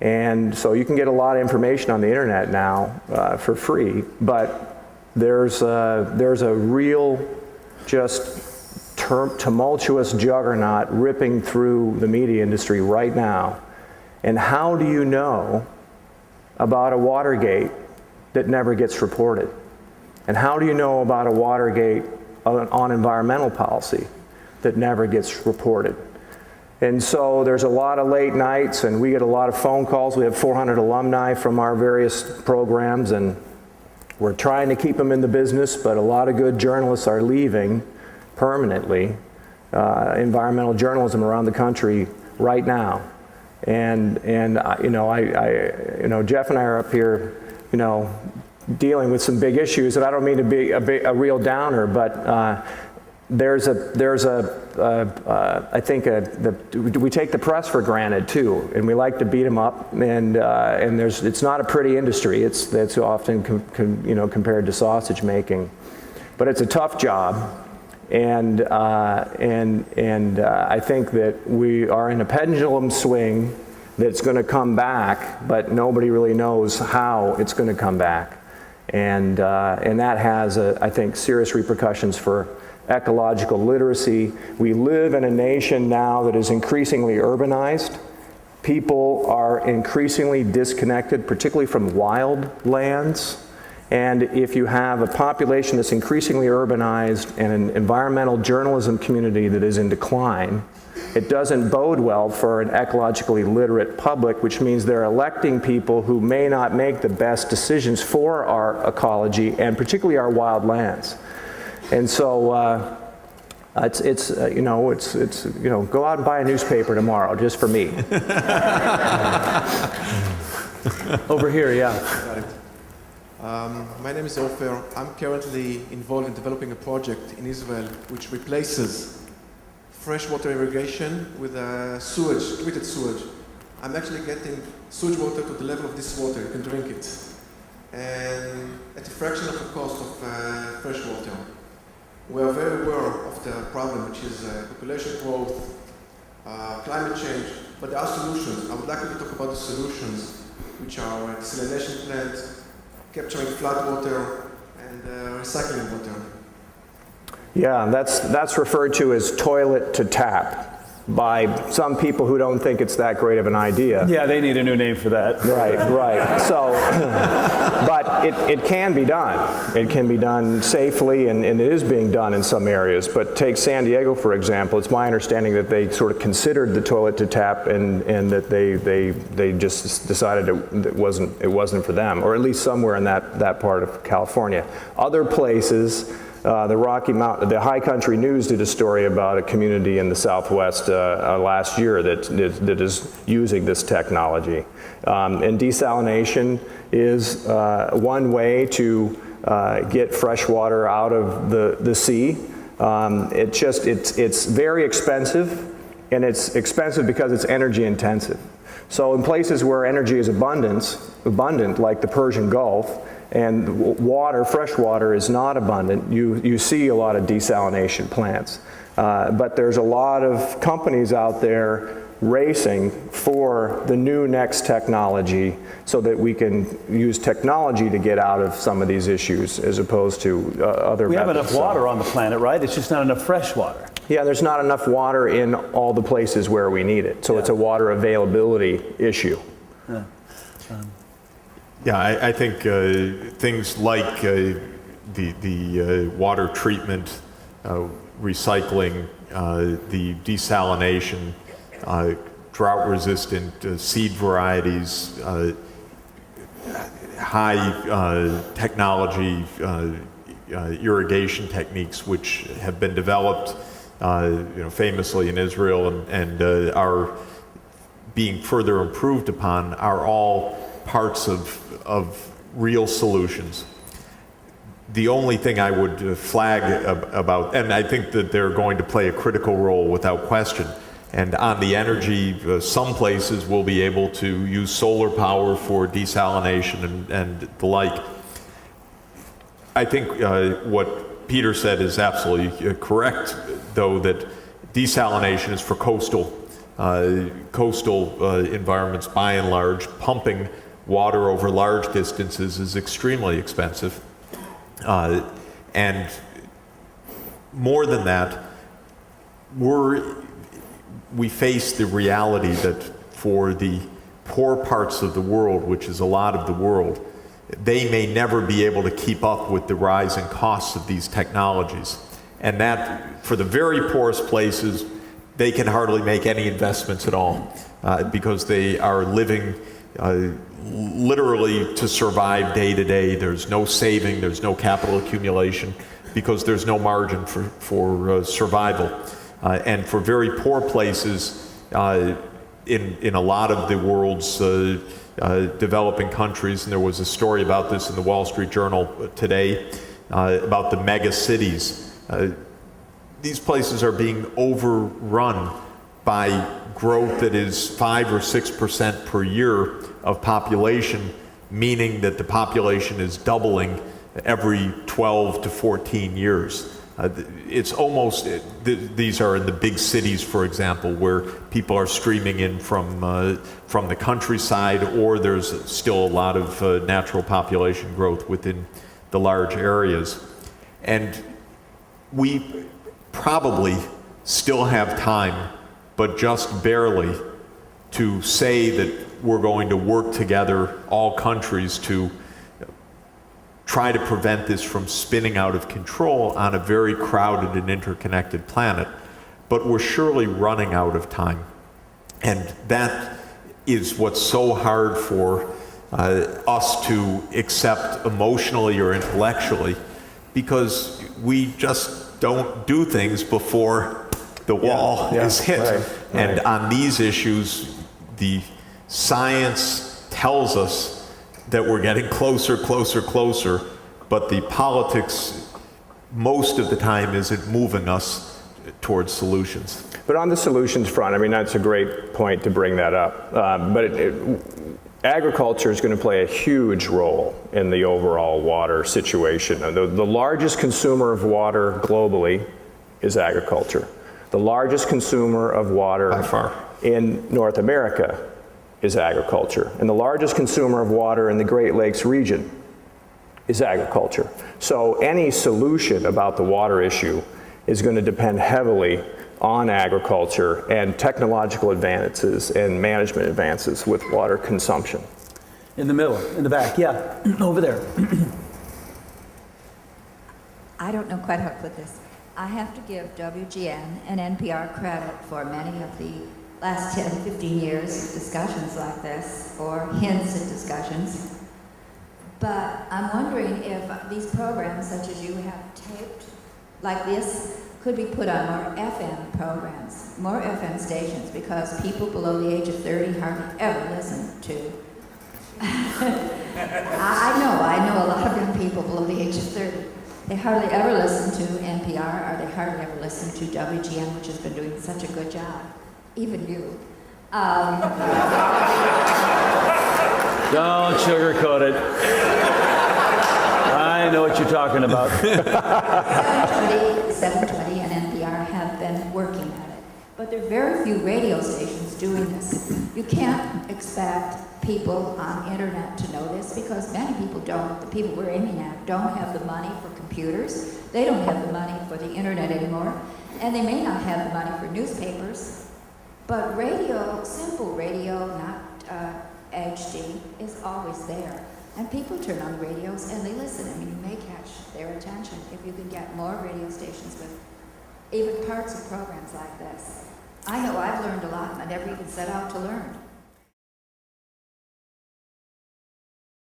And so you can get a lot of information on the internet now for free, but there's a real just tumultuous juggernaut ripping through the media industry right now. And how do you know about a Watergate that never gets reported? And how do you know about a Watergate on environmental policy that never gets reported? And so there's a lot of late nights, and we get a lot of phone calls. We have 400 alumni from our various programs, and we're trying to keep them in the business, but a lot of good journalists are leaving permanently environmental journalism around the country right now. And you know, Jeff and I are up here, you know, dealing with some big issues, and I don't mean to be a real downer, but I think we take the press for granted too, and we like to beat them up, and it's not a pretty industry. It's often compared to sausage making, but it's a tough job, and I think that we are in a pendulum swing that's going to come back, but nobody really knows how it's going to come back, and that has I think serious repercussions for ecological literacy. We live in a nation now that is increasingly urbanized. People are increasingly disconnected, particularly from wild lands. And if you have a population that's increasingly urbanized and an environmental journalism community that is in decline, it doesn't bode well for an ecologically literate public, which means they're electing people who may not make the best decisions for our ecology and particularly our wild lands. And so go out and buy a newspaper tomorrow, just for me. Over here, yeah. My name is Ofer. I'm currently involved in developing a project in Israel which replaces freshwater irrigation with sewage, treated sewage. I'm actually getting sewage water to the level of this water. You can drink it, and at a fraction of the cost of fresh water. We are very aware of the problem, which is population growth, climate change, but there are solutions. I would like to talk about the solutions, which are desalination plants, capturing flood water, and recycling water. Yeah, that's referred to as toilet to tap by some people who don't think it's that great of an idea. Yeah, they need a new name for that. Right. So, but it can be done. It can be done safely, and it is being done in some areas. But take San Diego, for example. It's my understanding that they sort of considered the toilet to tap, and that they just decided it wasn't for them, or at least somewhere in that part of California. Other places. The Rocky Mountain, the High Country News did a story about a community in the Southwest last year that is using this technology. And desalination is one way to get fresh water out of the sea. It's very expensive, and it's expensive because it's energy intensive. So in places where energy is abundant, like the Persian Gulf, and fresh water is not abundant, you see a lot of desalination plants. But there's a lot of companies out there racing for the new next technology so that we can use technology to get out of some of these issues as opposed to other methods. We have enough water on the planet, right? It's just not enough fresh water. Yeah, there's not enough water in all the places where we need it. So it's a water availability issue. Yeah, I think things like the water treatment, recycling, the desalination, drought-resistant seed varieties, high technology irrigation techniques which have been developed famously in Israel and are being further improved upon are all parts of real solutions. The only thing I would flag about, and I think that they're going to play a critical role without question, and on the energy, some places will be able to use solar power for desalination and the like. I think what Peter said is absolutely correct, though, that desalination is for coastal coastal environments by and large, pumping water over large distances is extremely expensive. And more than that, we face the reality that for the poor parts of the world, which is a lot of the world, they may never be able to keep up with the rising costs of these technologies. And that, for the very poorest places, they can hardly make any investments at all because they are living literally to survive day to day. There's no saving, there's no capital accumulation because there's no margin for survival. And for very poor places, in a lot of the world's developing countries, and there was a story about this in the Wall Street Journal today, about the mega cities. These places are being overrun by growth that is 5 or 6% per year of population, meaning that the population is doubling every 12 to 14 years. It's almost, these are in the big cities, for example, where people are streaming in from the countryside, or there's still a lot of natural population growth within the large areas. And we probably still have time, but just barely, to say that we're going to work together, all countries, to try to prevent this from spinning out of control on a very crowded and interconnected planet. But we're surely running out of time. And that is what's so hard for us to accept emotionally or intellectually, because we just don't do things before the wall is hit. Right. And on these issues, the science tells us that we're getting closer, but the politics most of the time isn't moving us towards solutions. But on the solutions front, I mean, that's a great point to bring that up. Agriculture is going to play a huge role in the overall water situation. The largest consumer of water globally is agriculture. The largest consumer of water by far in North America is agriculture. And the largest consumer of water in the Great Lakes region is agriculture. So any solution about the water issue is going to depend heavily on agriculture and technological advances and management advances with water consumption. In the middle, in the back, yeah, over there. I don't know quite how to put this. I have to give WGN and NPR credit for many of the last 10, 15 years of discussions like this, or hints at discussions. But I'm wondering if these programs, such as you have taped like this, could be put on more FM programs, more FM stations, because people below the age of 30 hardly ever listen to. I know a lot of young people below the age of 30. They hardly ever listen to NPR, or they hardly ever listen to WGN, which has been doing such a good job. Even you. Don't sugarcoat it. I know what you're talking about. 720 and NPR have been working at it. But there are very few radio stations doing this. You can't expect people on internet to know this, because many people don't. The people we're aiming at don't have the money for computers. They don't have the money for the internet anymore. And they may not have the money for newspapers. But radio, simple radio, not HD, is always there. And people turn on the radios and they listen. I mean, you may catch their attention if you can get more radio stations with even parts of programs like this. I know I've learned a lot, and I never even set out to learn.